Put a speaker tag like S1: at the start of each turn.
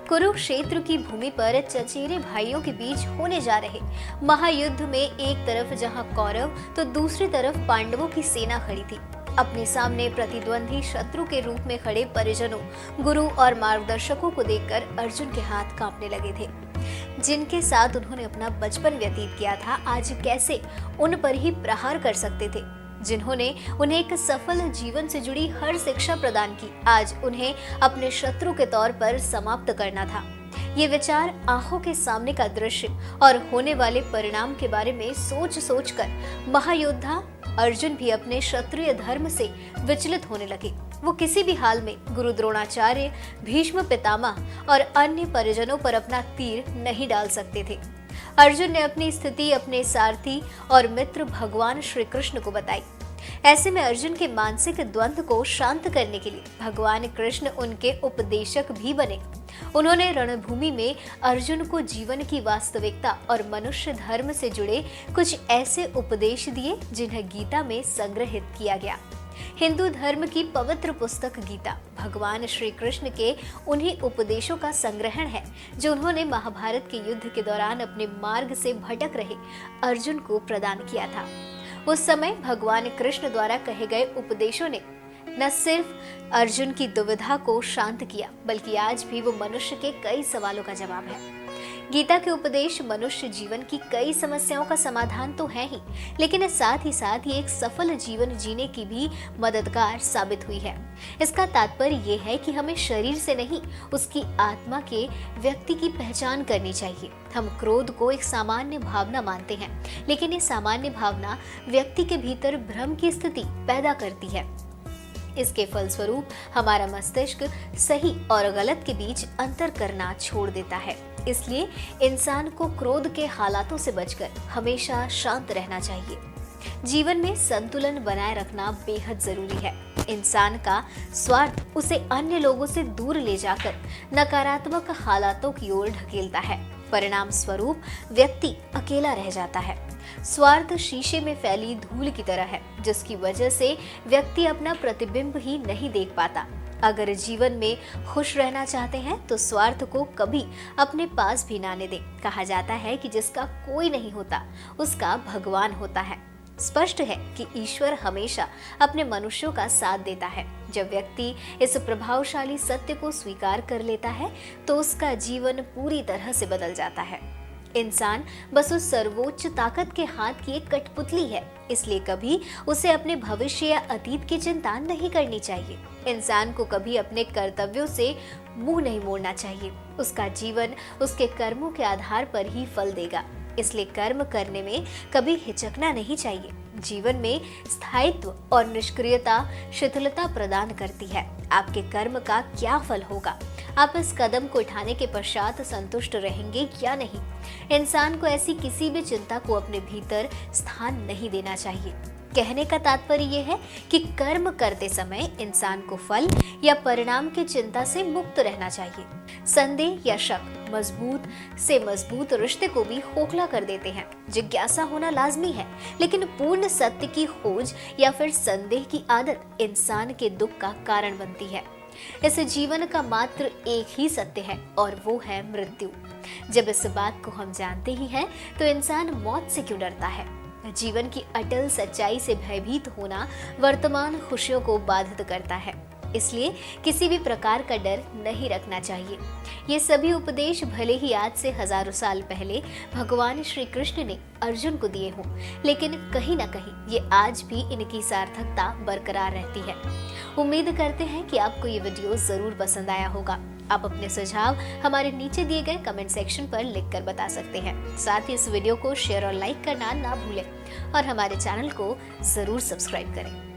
S1: कुरुक्षेत्र की भूमि पर चचेरे भाइयों के बीच होने जा रहे महायुद्ध में एक तरफ जहां कौरव तो दूसरी तरफ पांडवों की सेना खड़ी थी। अपने सामने प्रतिद्वंदी शत्रु के रूप में खड़े परिजनों, गुरु और मार्गदर्शकों को देखकर अर्जुन के हाथ कांपने लगे थे। जिनके साथ उन्होंने अपना बचपन व्यतीत किया था, आज कैसे उन पर ही प्रहार कर सकते थे। जिन्होंने उन्हें एक सफल जीवन से जुड़ी हर शिक्षा प्रदान की, आज उन्हें अपने शत्रु के तौर पर समाप्त करना था। ये विचार, आंखों के सामने का दृश्य और होने वाले परिणाम के बारे में सोच सोच कर महायोद्धा अर्जुन भी अपने क्षत्रिय धर्म से विचलित होने लगे। वो किसी भी हाल में गुरु द्रोणाचार्य, भीष्म पितामह और अन्य परिजनों पर अपना तीर नहीं डाल सकते थे। अर्जुन ने अपनी स्थिति अपने सारथी और मित्र भगवान श्री कृष्ण को बताई। ऐसे में अर्जुन के मानसिक द्वंद्व को शांत करने के लिए भगवान कृष्ण उनके उपदेशक भी बने। उन्होंने रणभूमि में अर्जुन को जीवन की वास्तविकता और मनुष्य धर्म से जुड़े कुछ ऐसे उपदेश दिए जिन्हें गीता में संग्रहित किया गया। हिंदू धर्म की पवित्र पुस्तक गीता भगवान श्री कृष्ण के उन्हीं उपदेशों का संग्रहण है जो उन्होंने महाभारत के युद्ध के दौरान अपने मार्ग से भटक रहे अर्जुन को प्रदान किया था। उस समय भगवान कृष्ण द्वारा कहे गए उपदेशों ने न सिर्फ अर्जुन की दुविधा को शांत किया, बल्कि आज भी वो मनुष्य के कई सवालों का जवाब है। गीता के उपदेश मनुष्य जीवन की कई समस्याओं का समाधान तो है ही, लेकिन साथ ही साथ ये एक सफल जीवन जीने की भी मददगार साबित हुई है। इसका तात्पर्य ये है कि हमें शरीर से नहीं, उसकी आत्मा के व्यक्ति की पहचान करनी चाहिए। हम क्रोध को एक सामान्य भावना मानते हैं, लेकिन ये सामान्य भावना व्यक्ति के भीतर भ्रम की स्थिति पैदा करती है। इसके फलस्वरूप हमारा मस्तिष्क सही और गलत के बीच अंतर करना छोड़ देता है। इसलिए इंसान को क्रोध के हालातों से बचकर हमेशा शांत रहना चाहिए। जीवन में संतुलन बनाए रखना बेहद जरूरी है। इंसान का स्वार्थ उसे अन्य लोगों से दूर ले जाकर नकारात्मक हालातों की ओर ढकेलता है। परिणाम स्वरूप व्यक्ति अकेला रह जाता है। स्वार्थ शीशे में फैली धूल की तरह है, जिसकी वजह से व्यक्ति अपना प्रतिबिंब ही नहीं देख पाता। अगर जीवन में खुश रहना चाहते हैं तो स्वार्थ को कभी अपने पास भी ना आने दें। कहा जाता है कि जिसका कोई नहीं होता उसका भगवान होता है। स्पष्ट है कि ईश्वर हमेशा अपने मनुष्यों का साथ देता है। जब व्यक्ति इस प्रभावशाली सत्य को स्वीकार कर लेता है तो उसका जीवन पूरी तरह से बदल जाता है। इंसान बस उस सर्वोच्च ताकत के हाथ की एक कठपुतली है, इसलिए कभी उसे अपने भविष्य या अतीत की चिंता नहीं करनी चाहिए। इंसान को कभी अपने कर्तव्यों से मुंह नहीं मोड़ना चाहिए। उसका जीवन उसके कर्मों के आधार पर ही फल देगा, इसलिए कर्म करने में कभी हिचकना नहीं चाहिए। जीवन में स्थायित्व और निष्क्रियता शिथिलता प्रदान करती है। आपके कर्म का क्या फल होगा, आप इस कदम को उठाने के पश्चात संतुष्ट रहेंगे या नहीं। इंसान को ऐसी किसी भी चिंता को अपने भीतर स्थान नहीं देना चाहिए। कहने का तात्पर्य यह है कि कर्म करते समय इंसान को फल या परिणाम की चिंता से मुक्त रहना चाहिए। संदेह या शक मजबूत से मजबूत रिश्ते को भी खोखला कर देते हैं। जिज्ञासा होना लाजमी है, लेकिन पूर्ण सत्य की खोज या फिर संदेह की आदत इंसान के दुख का कारण बनती है। इस जीवन का मात्र एक ही सत्य है और वो है मृत्यु। जब इस बात को हम जानते ही हैं तो इंसान मौत से क्यों डरता है। जीवन की अटल सच्चाई से भयभीत होना वर्तमान खुशियों को बाधित करता है, इसलिए किसी भी प्रकार का डर नहीं रखना चाहिए। ये सभी उपदेश भले ही आज से हजारों साल पहले भगवान श्री कृष्ण ने अर्जुन को दिए हों, लेकिन कहीं ना कहीं ये आज भी इनकी सार्थकता बरकरार रहती है। उम्मीद करते हैं कि आपको ये वीडियो जरूर पसंद आया होगा। आप अपने सुझाव हमारे नीचे दिए गए कमेंट सेक्शन पर लिखकर बता सकते हैं। साथ ही इस वीडियो को शेयर और लाइक करना ना भूलें और हमारे चैनल को जरूर सब्सक्राइब करें।